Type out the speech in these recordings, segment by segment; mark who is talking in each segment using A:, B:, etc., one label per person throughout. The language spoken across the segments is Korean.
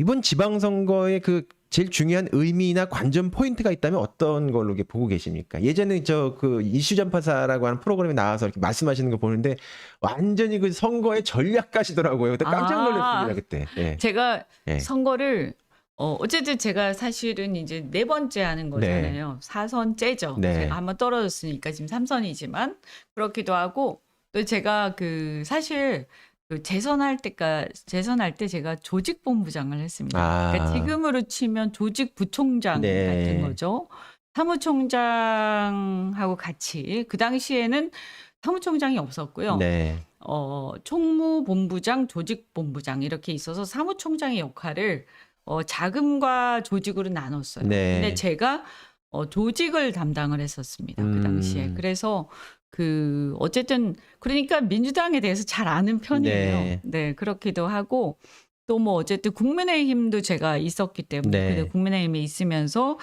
A: 이번 지방선거의 그 제일 중요한 의미나 관전 포인트가 있다면 어떤 걸로 이렇게 보고 계십니까? 예전에 저 그 이슈 전파사라고 하는 프로그램에 나와서 이렇게 말씀하시는 거 보는데 완전히 그 선거의 전략가시더라고요. 그때 깜짝 놀랐습니다, 그때. 예.
B: 제가
A: 예.
B: 선거를 어쨌든 제가 사실은 이제 4번째 하는 거잖아요. 4선째죠.
A: 네.
B: 제가 한번 떨어졌으니까 지금 3선이지만 그렇기도 하고 또 제가 그 사실 그 재선할 때 제가 조직본부장을 했습니다. 그러니까 지금으로 치면 조직부총장
A: 네.
B: 같은 거죠. 사무총장하고 같이 그 당시에는 사무총장이 없었고요.
A: 네.
B: 총무본부장, 조직본부장 이렇게 있어서 사무총장의 역할을 자금과 조직으로 나눴어요.
A: 네.
B: 근데 제가 조직을 담당을 했었습니다. 그 당시에. 그래서 그 어쨌든 그러니까 민주당에 대해서 잘 아는 편이에요.
A: 네.
B: 네, 그렇기도 하고 또 뭐 어쨌든 국민의힘도 제가 있었기 때문에
A: 네.
B: 근데 국민의힘에 있으면서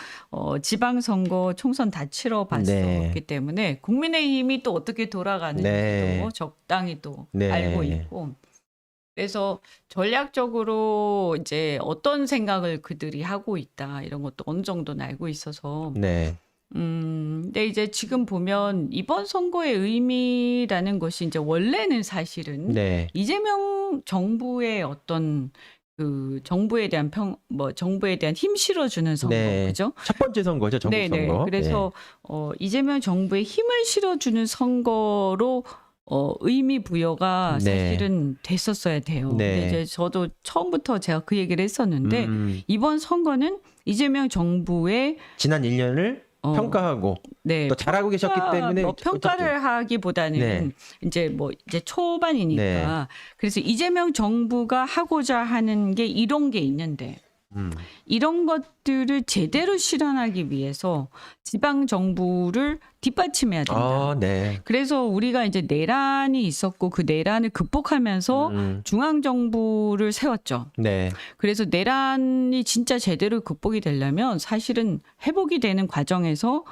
B: 지방선거 총선 다 치러봤었기
A: 네.
B: 때문에 국민의힘이 또 어떻게 돌아가는지도
A: 네.
B: 적당히 또
A: 네.
B: 알고 있고 그래서 전략적으로 이제 어떤 생각을 그들이 하고 있다 이런 것도 어느 정도는 알고 있어서
A: 네.
B: 근데 이제 지금 보면 이번 선거의 의미라는 것이 이제 원래는 사실은
A: 네.
B: 이재명 정부의 어떤 그 정부에 대한 정부에 대한 힘 실어주는 선거,
A: 네.
B: 그죠?
A: 첫 번째 선거죠, 전국
B: 네네.
A: 선거.
B: 그래서 이재명 정부의 힘을 실어주는 선거로 의미 부여가
A: 네.
B: 사실은 됐었어야 돼요.
A: 네.
B: 근데 이제 저도 처음부터 제가 그 얘기를 했었는데 이번 선거는 이재명 정부의
A: 지난 1년을 평가하고
B: 네,
A: 또 잘하고 계셨기 때문에
B: 평가를 하기보다는
A: 네.
B: 이제 초반이니까 그래서 이재명 정부가 하고자 하는 게 이런 게 있는데 이런 것들을 제대로 실현하기 위해서 지방 정부를 뒷받침해야 된다.
A: 네.
B: 그래서 우리가 이제 내란이 있었고 그 내란을 극복하면서 중앙 정부를 세웠죠.
A: 네.
B: 그래서 내란이 진짜 제대로 극복이 되려면 사실은 회복이 되는 과정에서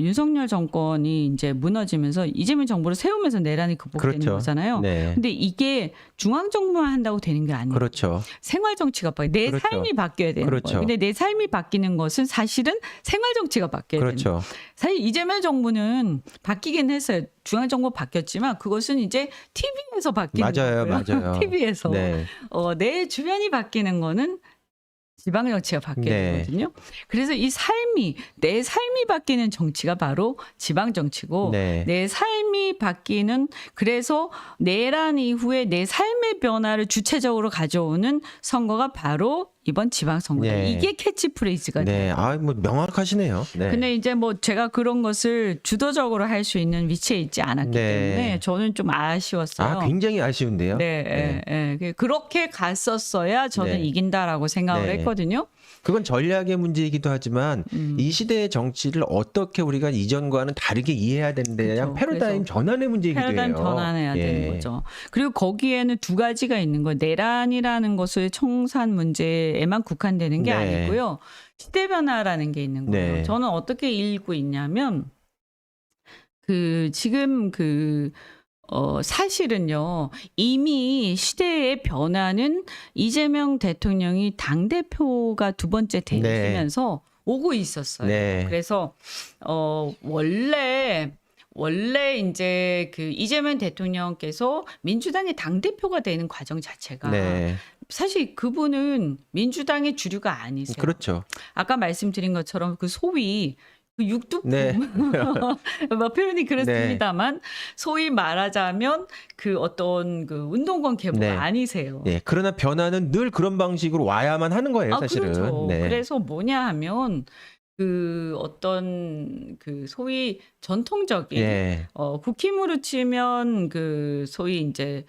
B: 윤석열 정권이 이제 무너지면서 이재명 정부를 세우면서 내란이 극복되는
A: 그렇죠.
B: 거잖아요.
A: 네.
B: 근데 이게 중앙 정부만 한다고 되는 게 아니에요.
A: 그렇죠.
B: 생활 정치가 내
A: 그렇죠.
B: 삶이 바뀌어야 되는
A: 그렇죠.
B: 거예요. 근데 내 삶이 바뀌는 것은 사실은 생활 정치가 바뀌어야 되는 거예요.
A: 그렇죠.
B: 사실 이재명 정부는 바뀌긴 했어요. 중앙 정부 바뀌었지만 그것은 이제 TV에서 바뀌는
A: 맞아요,
B: 거고요.
A: 맞아요.
B: TV에서
A: 네.
B: 내 주변이 바뀌는 거는 지방 정치가 바뀌는
A: 네.
B: 거거든요. 그래서 내 삶이 바뀌는 정치가 바로 지방 정치고
A: 네.
B: 내 삶이 바뀌는 그래서 내란 이후에 내 삶의 변화를 주체적으로 가져오는 선거가 바로 이번 지방선거다.
A: 네.
B: 이게 캐치프레이즈가
A: 네.
B: 돼요.
A: 뭐 명확하시네요. 네.
B: 근데 이제 제가 그런 것을 주도적으로 할 수 있는 위치에 있지 않았기
A: 네.
B: 때문에 저는 좀 아쉬웠어요.
A: 굉장히 아쉬운데요.
B: 네. 그렇게 갔었어야 저는
A: 네.
B: 이긴다라고 생각을
A: 네.
B: 했거든요.
A: 그건 전략의 문제이기도 하지만 이 시대의 정치를 어떻게 우리가 이전과는 다르게 이해해야 되는데 그냥 패러다임 전환의 문제이기도 해요.
B: 패러다임 전환해야 되는 거죠. 그리고 거기에는 두 가지가 있는 거예요. 내란이라는 것을 총산 문제에만 국한되는 게
A: 네.
B: 아니고요. 시대 변화라는 게 있는 거예요.
A: 네.
B: 저는 어떻게 읽고 있냐면 지금 사실은요, 이미 시대의 변화는 이재명 대통령이 당대표가 두 번째 되시면서 오고 있었어요.
A: 네.
B: 그래서, 원래 이제 이재명 대통령께서 민주당의 당대표가 되는 과정 자체가
A: 네.
B: 사실 그분은 민주당의 주류가 아니세요.
A: 그렇죠.
B: 아까 말씀드린 것처럼 소위 육두품
A: 네.
B: 표현이 그렇습니다만 소위 말하자면 어떤 운동권 계보가
A: 네.
B: 아니세요.
A: 네. 그러나 변화는 늘 그런 방식으로 와야만 하는 거예요, 사실은.
B: 그렇죠.
A: 네.
B: 그래서 뭐냐 하면 어떤 소위 전통적인
A: 예.
B: 국힘으로 치면 소위 이제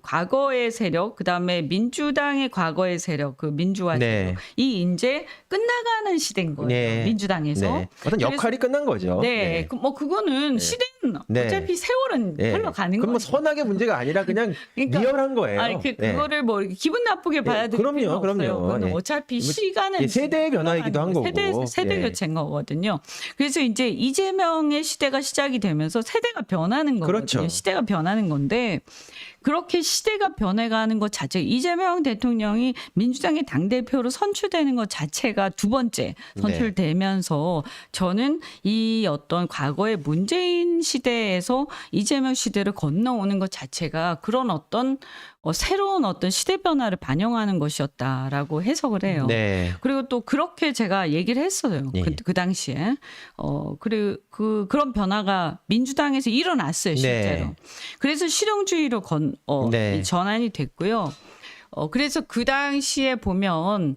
B: 과거의 세력, 그다음에 민주당의 과거의 세력, 민주화
A: 네.
B: 세력, 이 이제 끝나가는 시대인 거예요.
A: 네.
B: 민주당에서.
A: 네. 어떤 역할이 끝난 거죠.
B: 네. 그거는
A: 네.
B: 시대는
A: 네.
B: 어차피 세월은
A: 네.
B: 흘러가는
A: 그건
B: 거예요.
A: 선악의 문제가 아니라 그냥
B: 그러니까,
A: 리얼한 거예요. 네.
B: 그거를 이렇게 기분 나쁘게 봐야 될
A: 그럼요,
B: 필요는 없어요.
A: 그럼요.
B: 그건
A: 네.
B: 어차피 시간은
A: 세대의 변화이기도 한 거고.
B: 세대
A: 네.
B: 교체인 거거든요. 그래서 이제 이재명의 시대가 시작이 되면서 세대가 변하는 거거든요.
A: 그렇죠.
B: 시대가 변하는 건데 그렇게 시대가 변해가는 것 자체, 이재명 대통령이 민주당의 당대표로 선출되는 것 자체가 두 번째 선출되면서 저는 이 어떤 과거의 문재인 시대에서 이재명 시대를 건너오는 것 자체가 그런 어떤 새로운 어떤 시대 변화를 반영하는 것이었다라고 해석을 해요.
A: 네.
B: 그리고 또 그렇게 제가 얘기를 했어요.
A: 예.
B: 그 당시에. 그리고 그런 변화가 민주당에서 일어났어요, 실제로.
A: 네.
B: 그래서 실용주의로
A: 네.
B: 이 전환이 됐고요. 그래서 그 당시에 보면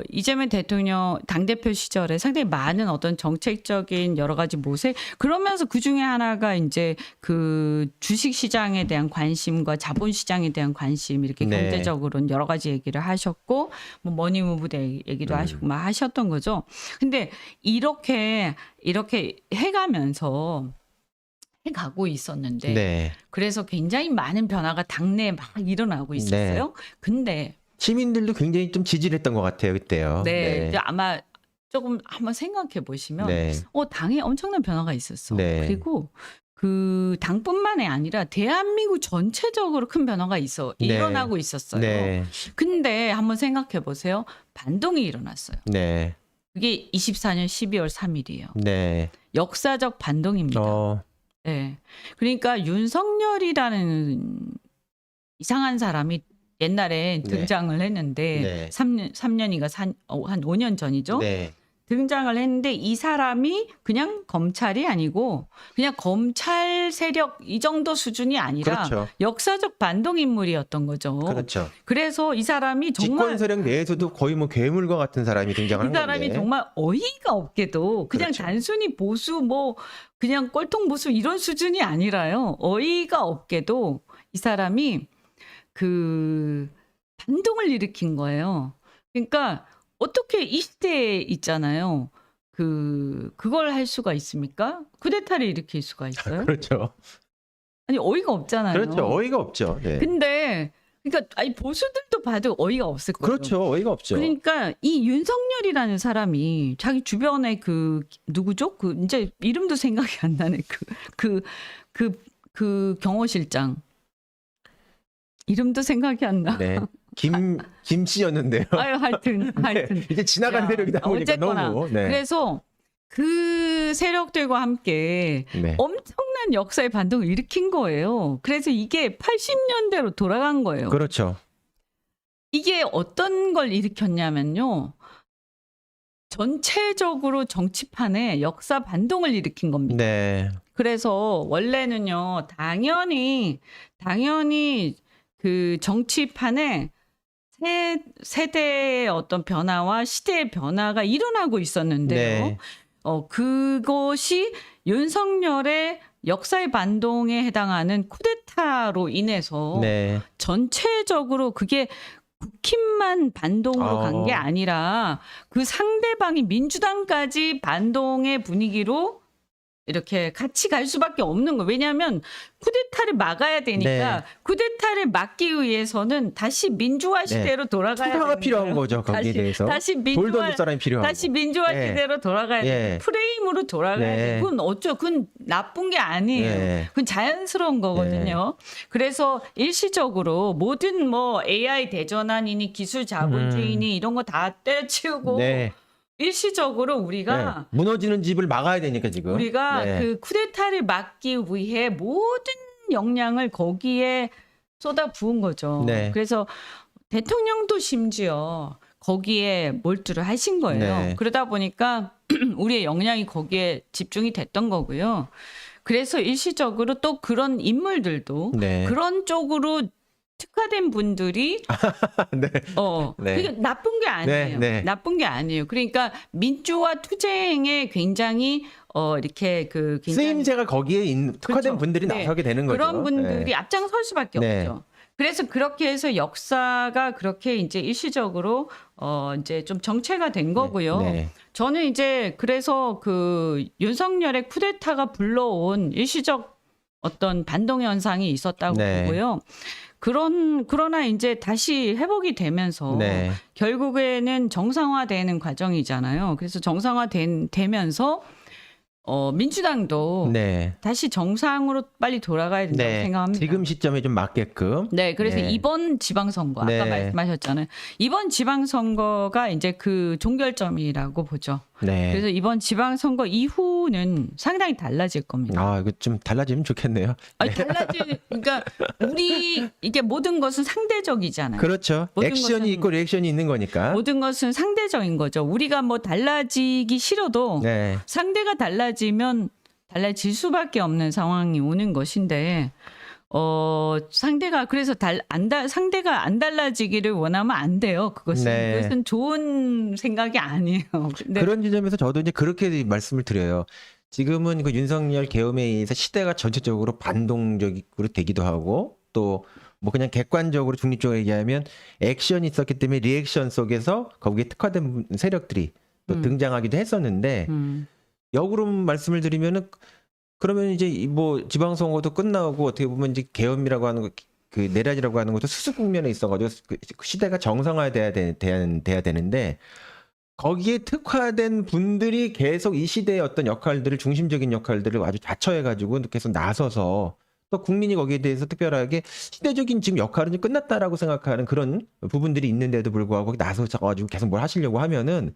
B: 이재명 대통령 당대표 시절에 상당히 많은 어떤 정책적인 여러 가지 모색, 그러면서 그 중에 하나가 이제 그 주식 시장에 대한 관심과 자본 시장에 대한 관심, 이렇게
A: 네.
B: 경제적으로는 여러 가지 얘기를 하셨고 뭐 머니무브 얘기도 하시고 막 하셨던 거죠. 근데 이렇게 해가면서 해가고 있었는데
A: 네.
B: 그래서 굉장히 많은 변화가 당내에 막 일어나고 있었어요. 근데
A: 시민들도 굉장히 좀 지지를 했던 것 같아요, 그때요.
B: 네, 이제 아마 조금 한번 생각해 보시면
A: 네.
B: 당에 엄청난 변화가 있었어.
A: 네.
B: 그리고 그 당뿐만이 아니라 대한민국 전체적으로 큰 변화가 일어나고 있었어요.
A: 네.
B: 근데 한번 생각해 보세요. 반동이 일어났어요.
A: 네.
B: 그게 24년 12월 3일이에요.
A: 네.
B: 역사적 반동입니다. 네. 그러니까 윤석열이라는 이상한 사람이 옛날에 등장을 했는데 3년인가 한 5년 전이죠.
A: 네.
B: 등장을 했는데 이 사람이 그냥 검찰이 아니고 그냥 검찰 세력 이 정도 수준이 아니라
A: 그렇죠.
B: 역사적 반동 인물이었던 거죠.
A: 그렇죠.
B: 그래서 이 사람이 정말
A: 집권 세력 내에서도 거의 뭐 괴물과 같은 사람이 등장하는
B: 이 사람이
A: 건데.
B: 정말 어이가 없게도 그냥
A: 그렇죠.
B: 단순히 보수 뭐 그냥 꼴통 보수 이런 수준이 아니라요. 어이가 없게도 이 사람이 그 반동을 일으킨 거예요. 그러니까 어떻게 이 시대에 있잖아요. 그걸 할 수가 있습니까? 쿠데타를 일으킬 수가 있어요?
A: 그렇죠.
B: 아니 어이가 없잖아요.
A: 그렇죠. 어이가 없죠. 네.
B: 근데 그러니까 아니 보수들도 봐도 어이가 없을 거죠.
A: 그렇죠. 어이가 없죠.
B: 그러니까 이 윤석열이라는 사람이 자기 주변에 누구죠? 이제 이름도 생각이 안 나네. 그 경호실장 이름도 생각이 안 나.
A: 네. 김 씨였는데요.
B: 아유 하여튼
A: 네. 이제 지나간 세력이다 보니까
B: 어쨌거나
A: 너무. 네.
B: 그래서 그 세력들과 함께
A: 네.
B: 엄청난 역사의 반동을 일으킨 거예요. 그래서 이게 80년대로 돌아간 거예요.
A: 그렇죠.
B: 이게 어떤 걸 일으켰냐면요. 전체적으로 정치판에 역사 반동을 일으킨 겁니다.
A: 네.
B: 그래서 원래는요. 당연히 그 정치판에 세대의 어떤 변화와 시대의 변화가 일어나고 있었는데요.
A: 네.
B: 그것이 윤석열의 역사의 반동에 해당하는 쿠데타로 인해서
A: 네.
B: 전체적으로 그게 국힘만 반동으로 간 게 아니라 그 상대방이 민주당까지 반동의 분위기로 이렇게 같이 갈 수밖에 없는 거예요. 왜냐하면 쿠데타를 막아야 되니까
A: 네.
B: 쿠데타를 막기 위해서는 다시 민주화 시대로 돌아가야
A: 투사가
B: 되는
A: 필요한
B: 거예요.
A: 거죠. 거기에 대해서.
B: 다시
A: 돌
B: 민주화
A: 던질 사람이 필요하고.
B: 다시 민주화
A: 네.
B: 시대로 돌아가야 돼. 프레임으로 돌아가야 돼. 그건 나쁜 게 아니에요. 그건 자연스러운 거거든요. 그래서 일시적으로 모든 뭐 AI 대전환이니 기술 자본주의니 이런 거 다 때려치우고 일시적으로 우리가
A: 무너지는 집을 막아야 되니까 지금.
B: 우리가 그 쿠데타를 막기 위해 모든 역량을 거기에 쏟아 부은 거죠. 그래서 대통령도 심지어 거기에 몰두를 하신 거예요. 그러다 보니까 우리의 역량이 거기에 집중이 됐던 거고요. 그래서 일시적으로 또 그런 인물들도 그런 쪽으로 특화된 분들이 그게 나쁜 게 아니에요. 나쁜 게 아니에요. 그러니까 민주화 투쟁에 굉장히 이렇게 굉장히
A: 쓰임새가 거기에 특화된
B: 그렇죠.
A: 분들이 나서게 되는 거죠.
B: 그런 분들이 앞장설 수밖에 없죠. 그래서 그렇게 해서 역사가 그렇게 이제 일시적으로 이제 좀 정체가 된 거고요. 저는 이제 그래서 그 윤석열의 쿠데타가 불러온 일시적 어떤 반동 현상이 있었다고 보고요. 그러나 이제 다시 회복이 되면서 결국에는 정상화되는 과정이잖아요. 그래서 정상화되면서 민주당도
A: 네.
B: 다시 정상으로 빨리 돌아가야 된다고
A: 네.
B: 생각합니다.
A: 지금 시점에 좀 맞게끔.
B: 네, 그래서
A: 네.
B: 이번 지방선거 아까
A: 네.
B: 말씀하셨잖아요. 이번 지방선거가 이제 그 종결점이라고 보죠.
A: 네.
B: 그래서 이번 지방선거 이후는 상당히 달라질 겁니다.
A: 아, 이거 좀 달라지면 좋겠네요.
B: 아니, 그러니까 이게 모든 것은 상대적이잖아요.
A: 그렇죠.
B: 모든
A: 액션이
B: 것은-
A: 있고 리액션이 있는 거니까.
B: 모든 것은 상대적인 거죠. 우리가 뭐 달라지기 싫어도
A: 네.
B: 상대가 달라지면 달라질 수밖에 없는 상황이 오는 것인데 상대가 그래서 상대가 안 달라지기를 원하면 안 돼요.
A: 네.
B: 그것은 좋은 생각이 아니에요. 근데
A: 그런 지점에서 저도 이제 그렇게 말씀을 드려요. 지금은 그 윤석열 계엄에 의해서 시대가 전체적으로 반동적으로 되기도 하고 또 뭐 그냥 객관적으로 중립적으로 얘기하면 액션이 있었기 때문에 리액션 속에서 거기에 특화된 세력들이 또 등장하기도 했었는데 역으로 말씀을 드리면은 그러면 이제 뭐 지방선거도 끝나고 어떻게 보면 이제 계엄이라고 하는 거, 그 내란이라고 하는 것도 수습 국면에 있어가지고 그 시대가 정상화돼야 돼야 되는데 거기에 특화된 분들이 계속 이 시대의 어떤 역할들을 중심적인 역할들을 아주 자처해가지고 계속 나서서 또 국민이 거기에 대해서 특별하게 시대적인 지금 역할은 끝났다라고 생각하는 그런 부분들이 있는데도 불구하고 나서가지고 계속 뭘 하시려고 하면은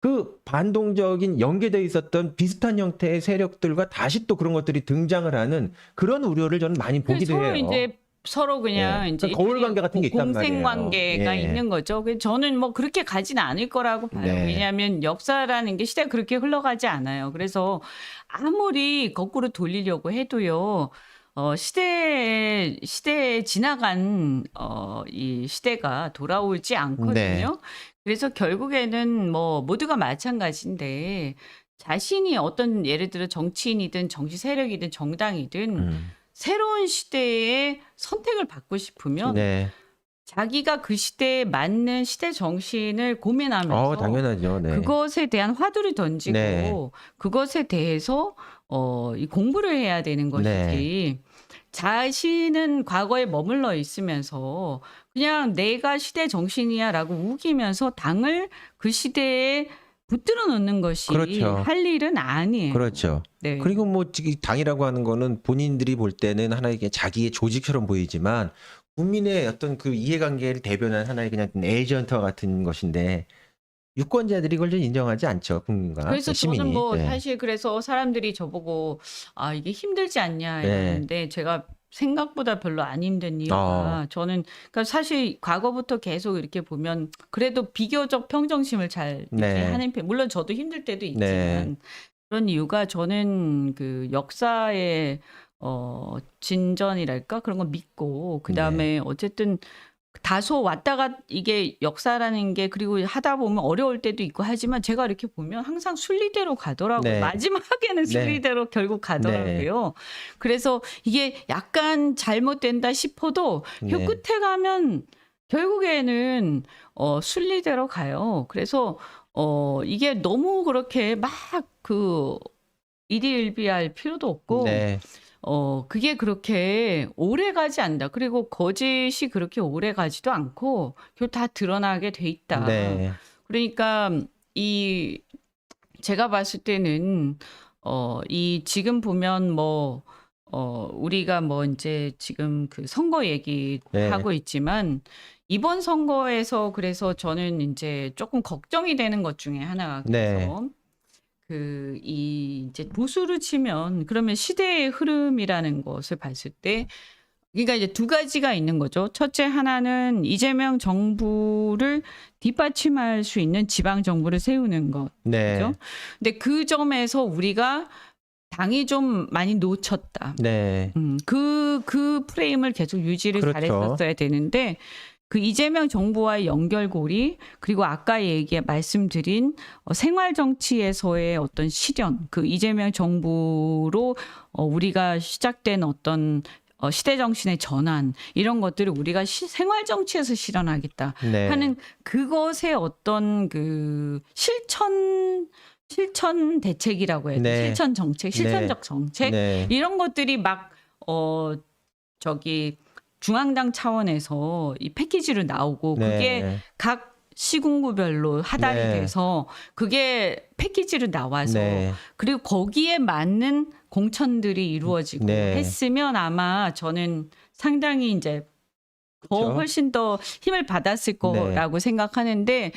A: 그 반동적인 연계되어 있었던 비슷한 형태의 세력들과 다시 또 그런 것들이 등장을 하는 그런 우려를 저는 많이 보기도
B: 서로
A: 해요.
B: 이제 서로 그냥
A: 예.
B: 이제
A: 그러니까 거울 관계 같은 게 있단 말이에요.
B: 공생 관계가
A: 예.
B: 있는 거죠. 그래서 저는 뭐 그렇게 가진 않을 거라고 봐요.
A: 네.
B: 왜냐하면 역사라는 게 시대가 그렇게 흘러가지 않아요. 그래서 아무리 거꾸로 돌리려고 해도요. 시대에 지나간 이 시대가 돌아오지 않거든요.
A: 네.
B: 그래서 결국에는 뭐 모두가 마찬가지인데 자신이 어떤 예를 들어 정치인이든 정치 세력이든 정당이든 새로운 시대에 선택을 받고 싶으면
A: 네.
B: 자기가 그 시대에 맞는 시대 정신을 고민하면서
A: 당연하죠. 네.
B: 그것에 대한 화두를 던지고
A: 네.
B: 그것에 대해서 이 공부를 해야 되는 것이지.
A: 네.
B: 자신은 과거에 머물러 있으면서 그냥 내가 시대 정신이야라고 우기면서 당을 그 시대에 붙들어 놓는 것이
A: 그렇죠.
B: 할 일은 아니에요.
A: 그렇죠.
B: 네.
A: 그리고 뭐 지금 당이라고 하는 거는 본인들이 볼 때는 하나의 그냥 자기의 조직처럼 보이지만 국민의 어떤 그 이해관계를 대변한 하나의 그냥 에이전트와 같은 것인데 유권자들이 그걸 좀 인정하지 않죠, 국민과
B: 그래서
A: 시민이.
B: 저는 뭐
A: 네.
B: 사실 그래서 사람들이 저보고 이게 힘들지 않냐
A: 네.
B: 이러는데 제가 생각보다 별로 안 힘든 이유가 저는 그러니까 사실 과거부터 계속 이렇게 보면 그래도 비교적 평정심을 잘 이렇게
A: 네.
B: 하는 편. 물론 저도 힘들 때도 있지만
A: 네.
B: 그런 이유가 저는 그 역사의 진전이랄까 그런 거 믿고 그다음에 어쨌든 다소 왔다가 이게 역사라는 게 그리고 하다 보면 어려울 때도 있고 하지만 제가 이렇게 보면 항상 순리대로 가더라고요.
A: 네.
B: 마지막에는
A: 네.
B: 순리대로 결국 가더라고요. 그래서 이게 약간 잘못된다 싶어도 그
A: 네.
B: 끝에 가면 결국에는 순리대로 가요. 그래서 이게 너무 그렇게 막 그 일희일비할 필요도 없고
A: 네.
B: 그게 그렇게 오래 가지 않는다. 그리고 거짓이 그렇게 오래 가지도 않고 결국 다 드러나게 돼 있다.
A: 네.
B: 그러니까 제가 봤을 때는 이 지금 보면 뭐 우리가 뭐 이제 지금 그 선거 얘기하고
A: 네.
B: 있지만 이번 선거에서 그래서 저는 이제 조금 걱정이 되는 것 중에 하나가
A: 네.
B: 그래서 이제 보수를 치면 그러면 시대의 흐름이라는 것을 봤을 때 그러니까 이제 두 가지가 있는 거죠. 첫째 하나는 이재명 정부를 뒷받침할 수 있는 지방 정부를 세우는 것.
A: 네.
B: 그죠? 근데 그 점에서 우리가 당이 좀 많이 놓쳤다.
A: 네.
B: 그 프레임을 계속 유지를
A: 그렇죠.
B: 잘했었어야 되는데 그 이재명 정부와의 연결고리 그리고 아까 말씀드린 생활 정치에서의 어떤 실현 그 이재명 정부로 우리가 시작된 어떤 시대 정신의 전환 이런 것들을 우리가 생활 정치에서 실현하겠다
A: 네.
B: 하는 그것의 어떤 그 실천 대책이라고 해야 돼.
A: 네.
B: 실천 정책, 실천적 정책
A: 네.
B: 이런 것들이 막 중앙당 차원에서 이 패키지로 나오고
A: 네.
B: 그게 각 시군구별로 하달이
A: 네.
B: 돼서 그게 패키지로 나와서
A: 네.
B: 그리고 거기에 맞는 공천들이 이루어지고
A: 네.
B: 했으면 아마 저는 상당히 이제 더
A: 그쵸.
B: 훨씬 더 힘을 받았을
A: 네.
B: 거라고 생각하는데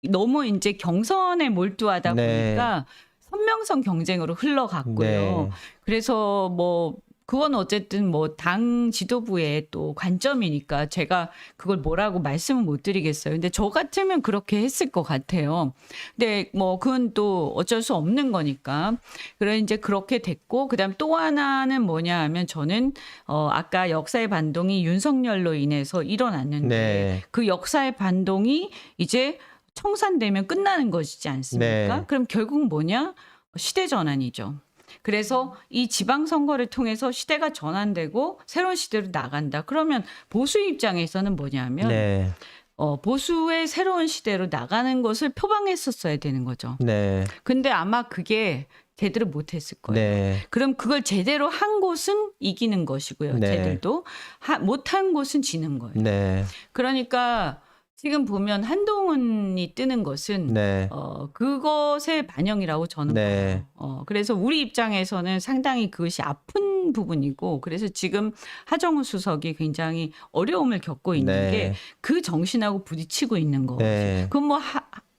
B: 너무 이제 경선에 몰두하다
A: 네.
B: 보니까 선명성 경쟁으로 흘러갔고요.
A: 네.
B: 그래서 뭐 그건 어쨌든 뭐 당 지도부의 또 관점이니까 제가 그걸 뭐라고 말씀은 못 드리겠어요. 근데 저 같으면 그렇게 했을 것 같아요. 근데 뭐 그건 또 어쩔 수 없는 거니까. 그래 이제 그렇게 됐고 그다음 또 하나는 뭐냐 하면 저는 아까 역사의 반동이 윤석열로 인해서 일어났는데
A: 네.
B: 그 역사의 반동이 이제 청산되면 끝나는 것이지 않습니까?
A: 네.
B: 그럼 결국 뭐냐? 시대 전환이죠. 그래서 이 지방선거를 통해서 시대가 전환되고 새로운 시대로 나간다. 그러면 보수 입장에서는 뭐냐면
A: 네.
B: 보수의 새로운 시대로 나가는 것을 표방했었어야 되는 거죠.
A: 네.
B: 근데 아마 그게 제대로 못했을 거예요.
A: 네.
B: 그럼 그걸 제대로 한 곳은 이기는 것이고요.
A: 네.
B: 쟤들도 못한 곳은 지는 거예요.
A: 네.
B: 그러니까 지금 보면 한동훈이 뜨는 것은
A: 네.
B: 그것의 반영이라고 저는
A: 네.
B: 봐요. 그래서 우리 입장에서는 상당히 그것이 아픈 부분이고 그래서 지금 하정우 수석이 굉장히 어려움을 겪고 있는
A: 네.
B: 게 그 정신하고 부딪히고 있는 거죠.
A: 네.
B: 그건 뭐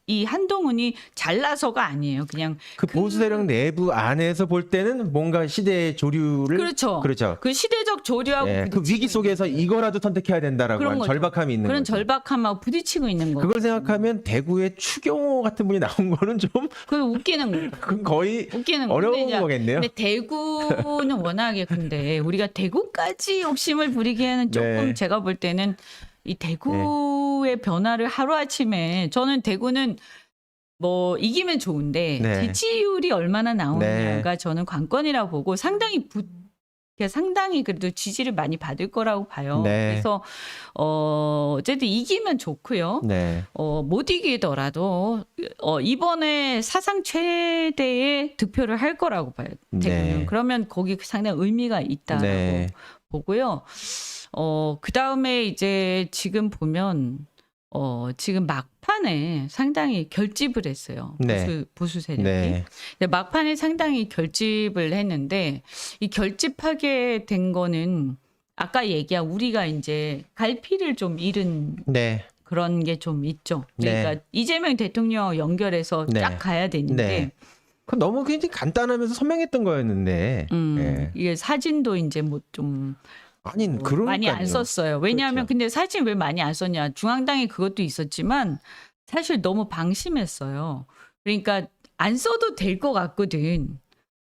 B: 이 한동훈이 잘나서가 아니에요. 그냥
A: 그 보수 세력 내부 안에서 볼 때는 뭔가 시대의 조류를
B: 그렇죠.
A: 그렇죠.
B: 그 시대적 조류하고
A: 예, 그
B: 부딪히고
A: 위기 속에서
B: 있는 거예요.
A: 이거라도 선택해야 된다라고
B: 그런
A: 하는
B: 거죠.
A: 절박함이 있는
B: 그런
A: 거죠.
B: 절박함하고 부딪히고 있는 거죠.
A: 그걸 생각하면 대구의 추경호 같은 분이 나온 거는 좀
B: 그 웃기는 거예요.
A: 그건 거의
B: 웃기는 거.
A: 어려운
B: 근데 이제
A: 거겠네요.
B: 근데 대구는 워낙에 근데 우리가 대구까지 욕심을 부리기에는 조금
A: 네.
B: 제가 볼 때는 이 대구의 변화를 하루아침에 저는 대구는 뭐 이기면 좋은데
A: 네.
B: 지지율이 얼마나 나오느냐가
A: 네.
B: 저는 관건이라고 보고 상당히 그래도 지지를 많이 받을 거라고 봐요.
A: 네.
B: 그래서 어쨌든 이기면 좋고요.
A: 네.
B: 못 이기더라도 이번에 사상 최대의 득표를 할 거라고 봐요. 대구는.
A: 네.
B: 그러면 거기 상당히 의미가 있다고
A: 네.
B: 보고요. 그 다음에 이제 지금 보면 지금 막판에 상당히 결집을 했어요.
A: 네.
B: 보수 세력이.
A: 네.
B: 근데 막판에 상당히 결집을 했는데 이 결집하게 된 거는 아까 얘기한 우리가 이제 갈피를 좀 잃은
A: 네.
B: 그런 게 좀 있죠. 그러니까
A: 네.
B: 이재명 대통령 연결해서
A: 네.
B: 쫙 가야 되는데
A: 네. 그 너무 굉장히 간단하면서 선명했던 거였는데. 예.
B: 이게 사진도 이제 뭐 좀
A: 아니 그런
B: 많이 안 썼어요. 왜냐하면
A: 그렇죠.
B: 근데 사진 왜 많이 안 썼냐? 중앙당이 그것도 있었지만 사실 너무 방심했어요. 그러니까 안 써도 될 것 같거든.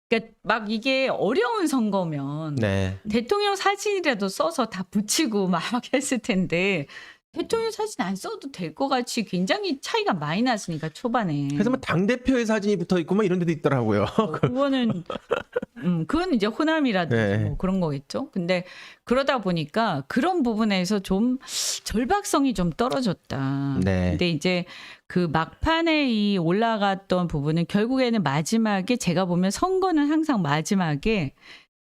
B: 그러니까 막 이게 어려운 선거면
A: 네.
B: 대통령 사진이라도 써서 다 붙이고 막 했을 텐데 대통령 사진 안 써도 될 것 같이 굉장히 차이가 많이 났으니까 초반에.
A: 그래서 뭐 당 대표의 사진이 붙어 있고 뭐 이런 데도 있더라고요.
B: 그거는 그건 이제 호남이라든지
A: 네.
B: 뭐 그런 거겠죠. 근데 그러다 보니까 그런 부분에서 좀 절박성이 좀 떨어졌다.
A: 네.
B: 근데 이제 그 막판에 이 올라갔던 부분은 결국에는 마지막에 제가 보면 선거는 항상 마지막에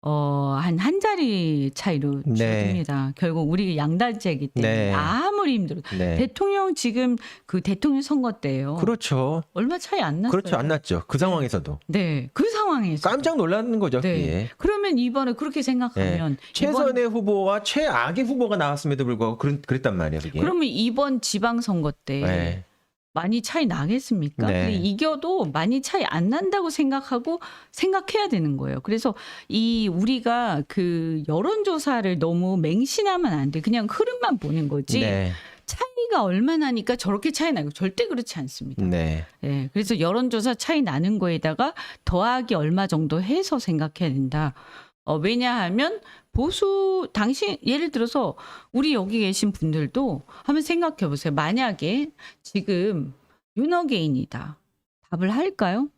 B: 한 자리 차이로
A: 네.
B: 줄입니다. 결국 우리 양다제이기 때문에
A: 네.
B: 아무리 힘들어도
A: 네.
B: 대통령 지금 그 대통령 선거 때예요.
A: 그렇죠.
B: 얼마 차이 안 났어요.
A: 그렇죠. 안 났죠. 그 상황에서도.
B: 네, 그 상황에서
A: 깜짝 놀라는 거죠.
B: 네.
A: 그게.
B: 그러면 이번에 그렇게 생각하면
A: 최선의 후보와 최악의 후보가 나왔음에도 불구하고 그랬단 말이에요. 그게.
B: 그러면 이번 지방선거 때
A: 네.
B: 많이 차이 나겠습니까?
A: 네.
B: 근데 이겨도 많이 차이 안 난다고 생각해야 되는 거예요. 그래서 이 우리가 그 여론조사를 너무 맹신하면 안 돼. 그냥 흐름만 보는 거지.
A: 네.
B: 차이가 얼마나니까 저렇게 차이 나고 절대 그렇지 않습니다.
A: 네.
B: 네, 그래서 여론조사 차이 나는 거에다가 더하기 얼마 정도 해서 생각해야 된다. 왜냐하면 당신 예를 들어서 우리 여기 계신 분들도 한번 생각해 보세요. 만약에 지금 윤어게인이다. 답을 할까요?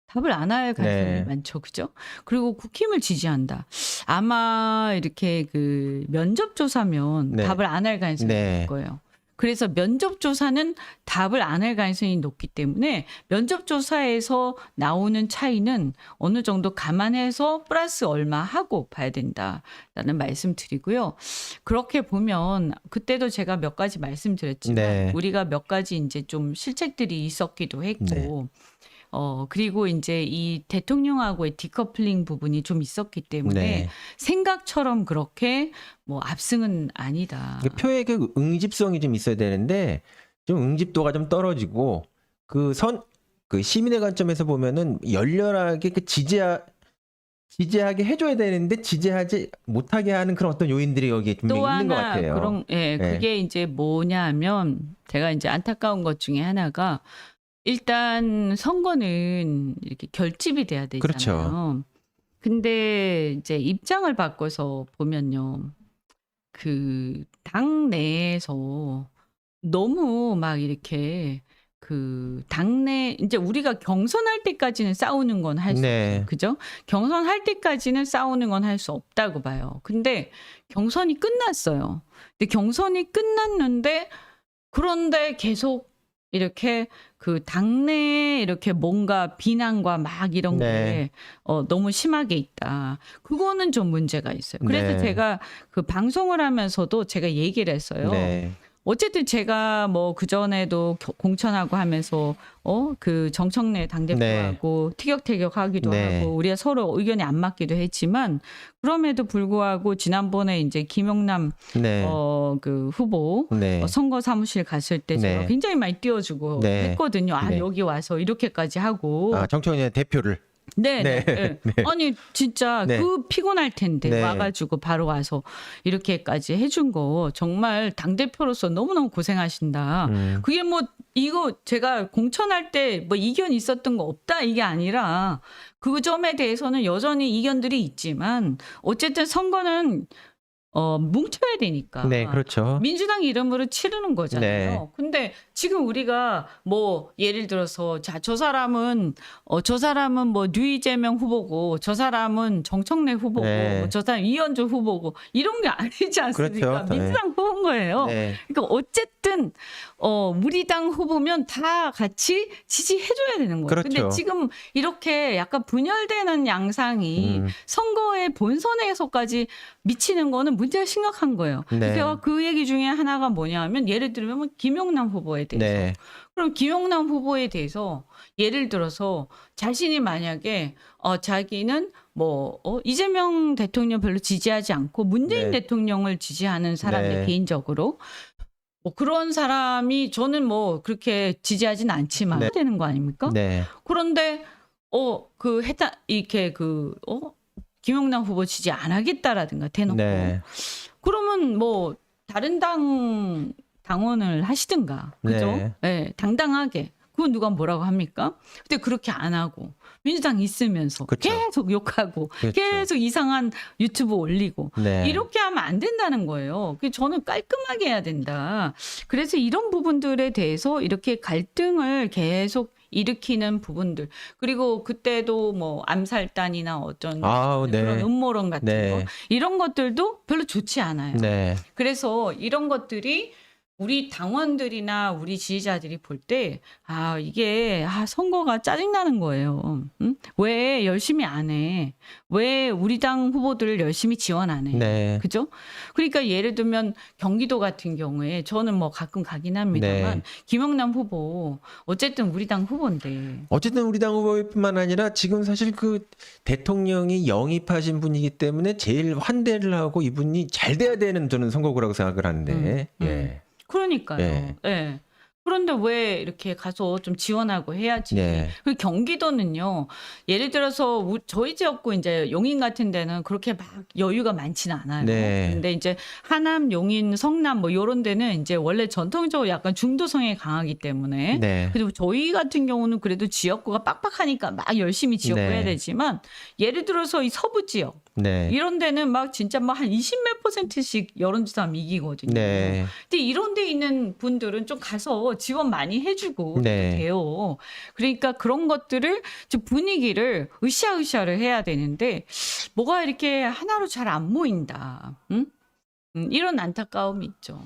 B: 답을 안 할 가능성이
A: 네.
B: 많죠. 그죠? 그리고 국힘을 지지한다. 아마 이렇게 그 면접조사면
A: 네.
B: 답을 안 할 가능성이
A: 네.
B: 있을 거예요. 그래서 면접조사는 답을 안 할 가능성이 높기 때문에 면접조사에서 나오는 차이는 어느 정도 감안해서 플러스 얼마 하고 봐야 된다라는 말씀 드리고요. 그렇게 보면 그때도 제가 몇 가지 말씀드렸지만
A: 네.
B: 우리가 몇 가지 이제 좀 실책들이 있었기도 했고
A: 네.
B: 그리고 이제 이 대통령하고의 디커플링 부분이 좀 있었기 때문에
A: 네.
B: 생각처럼 그렇게 뭐 압승은 아니다.
A: 그 표의 그 응집성이 좀 있어야 되는데 좀 응집도가 좀 떨어지고 그 시민의 관점에서 보면은 열렬하게 그 지지하게 해줘야 되는데 지지하지 못하게 하는 그런 어떤 요인들이 여기에 분명히
B: 또
A: 있는 것
B: 하나
A: 같아요.
B: 그런
A: 네.
B: 그게 이제 뭐냐면 제가 이제 안타까운 것 중에 하나가 일단 선거는 이렇게 결집이 돼야 되잖아요.
A: 그렇죠.
B: 근데 이제 입장을 바꿔서 보면요. 그 당 내에서 너무 막 이렇게 그 당내 이제 우리가 경선할 때까지는 싸우는 건 할 수
A: 네.
B: 없어요. 그죠? 경선할 때까지는 싸우는 건 할 수 없다고 봐요. 근데 경선이 끝났어요. 근데 경선이 끝났는데 그런데 계속 이렇게 그 당내에 이렇게 뭔가 비난과 막 이런
A: 네.
B: 게 너무 심하게 있다. 그거는 좀 문제가 있어요. 그래서
A: 네.
B: 제가 그 방송을 하면서도 제가 얘기를 했어요.
A: 네.
B: 어쨌든 제가 뭐 그전에도 공천하고 하면서 그 정청래 당대표하고 티격태격하기도
A: 네.
B: 하고 우리가 서로 의견이 안 맞기도 했지만 그럼에도 불구하고 지난번에 이제 김용남
A: 네.
B: 그 후보
A: 네.
B: 선거 사무실 갔을 때 제가
A: 네.
B: 굉장히 많이 띄워주고
A: 네.
B: 했거든요. 아
A: 네.
B: 여기 와서 이렇게까지 하고
A: 아, 정청래 대표를.
B: 네.
A: 네.
B: 네. 아니 진짜
A: 네.
B: 그 피곤할 텐데
A: 네.
B: 와가지고 바로 와서 이렇게까지 해준 거 정말 당 대표로서 너무너무 고생하신다. 그게 뭐 이거 제가 공천할 때 뭐 이견이 있었던 거 없다 이게 아니라 그 점에 대해서는 여전히 이견들이 있지만 어쨌든 선거는 뭉쳐야 되니까.
A: 네, 그렇죠.
B: 민주당 이름으로 치르는 거잖아요.
A: 네.
B: 근데 지금 우리가 뭐 예를 들어서 자, 저 사람은 뭐 류이재명 후보고 저 사람은 정청래 후보고
A: 네.
B: 뭐 저 사람 이현주 후보고 이런 게 아니지 않습니까?
A: 그렇죠. 네.
B: 민주당 후보인 거예요.
A: 네.
B: 그러니까 어쨌든 우리 당 후보면 다 같이 지지해줘야 되는 거예요.
A: 그렇죠.
B: 근데 지금 이렇게 약간 분열되는 양상이 선거의 본선에서까지 미치는 거는 문제가 심각한 거예요.
A: 네.
B: 제가 그 얘기 중에 하나가 뭐냐면 예를 들면 김용남 후보에 대해서
A: 네.
B: 그럼 김용남 후보에 대해서 예를 들어서 자신이 만약에 자기는 뭐 이재명 대통령 별로 지지하지 않고 문재인
A: 네.
B: 대통령을 지지하는 사람들
A: 네.
B: 개인적으로 뭐 그런 사람이 저는 뭐 그렇게 지지하진 않지만
A: 네.
B: 되는 거 아닙니까?
A: 네.
B: 그런데 이렇게 김용남 후보 지지 안 하겠다라든가 대놓고
A: 네.
B: 그러면 뭐 다른 당원을 하시든가 그죠?
A: 네.
B: 네, 당당하게 그건 누가 뭐라고 합니까? 근데 그렇게 안 하고 민주당 있으면서
A: 그렇죠.
B: 계속 욕하고
A: 그렇죠.
B: 계속 이상한 유튜브 올리고
A: 네.
B: 이렇게 하면 안 된다는 거예요. 저는 깔끔하게 해야 된다. 그래서 이런 부분들에 대해서 이렇게 갈등을 계속 일으키는 부분들 그리고 그때도 뭐 암살단이나 어떤
A: 네.
B: 그런 음모론 같은
A: 네.
B: 거 이런 것들도 별로 좋지 않아요.
A: 네.
B: 그래서 이런 것들이 우리 당원들이나 우리 지지자들이 볼 때 이게 선거가 짜증나는 거예요. 응? 왜 열심히 안 해? 왜 우리 당 후보들을 열심히 지원 안 해?
A: 네.
B: 그죠? 그러니까 예를 들면 경기도 같은 경우에 저는 뭐 가끔 가긴 합니다만
A: 네.
B: 김영남 후보 어쨌든 우리 당 후보인데
A: 어쨌든 우리 당 후보뿐만 아니라 지금 사실 그 대통령이 영입하신 분이기 때문에 제일 환대를 하고 이분이 잘 돼야 되는 저는 선거구라고 생각을 하는데. 예.
B: 그러니까요.
A: 네.
B: 예. 그런데 왜 이렇게 가서 좀 지원하고 해야지.
A: 네.
B: 그 경기도는요. 예를 들어서 저희 지역구 이제 용인 같은 데는 그렇게 막 여유가 많지는 않아요.
A: 네.
B: 근데 이제 하남, 용인, 성남 뭐 이런 데는 이제 원래 전통적으로 약간 중도성이 강하기 때문에
A: 네.
B: 그리고 저희 같은 경우는 그래도 지역구가 빡빡하니까 막 열심히 지역구
A: 네.
B: 해야 되지만 예를 들어서 이 서부 지역
A: 네.
B: 이런 데는 막 진짜 막 한 20몇 %씩 여론조사하면 이기거든요.
A: 네.
B: 근데 이런 데 있는 분들은 좀 가서 지원 많이 해주고
A: 네.
B: 돼요. 그러니까 그런 것들을 좀 분위기를 으쌰으쌰를 해야 되는데 뭐가 이렇게 하나로 잘 안 모인다. 응? 이런 안타까움이 있죠.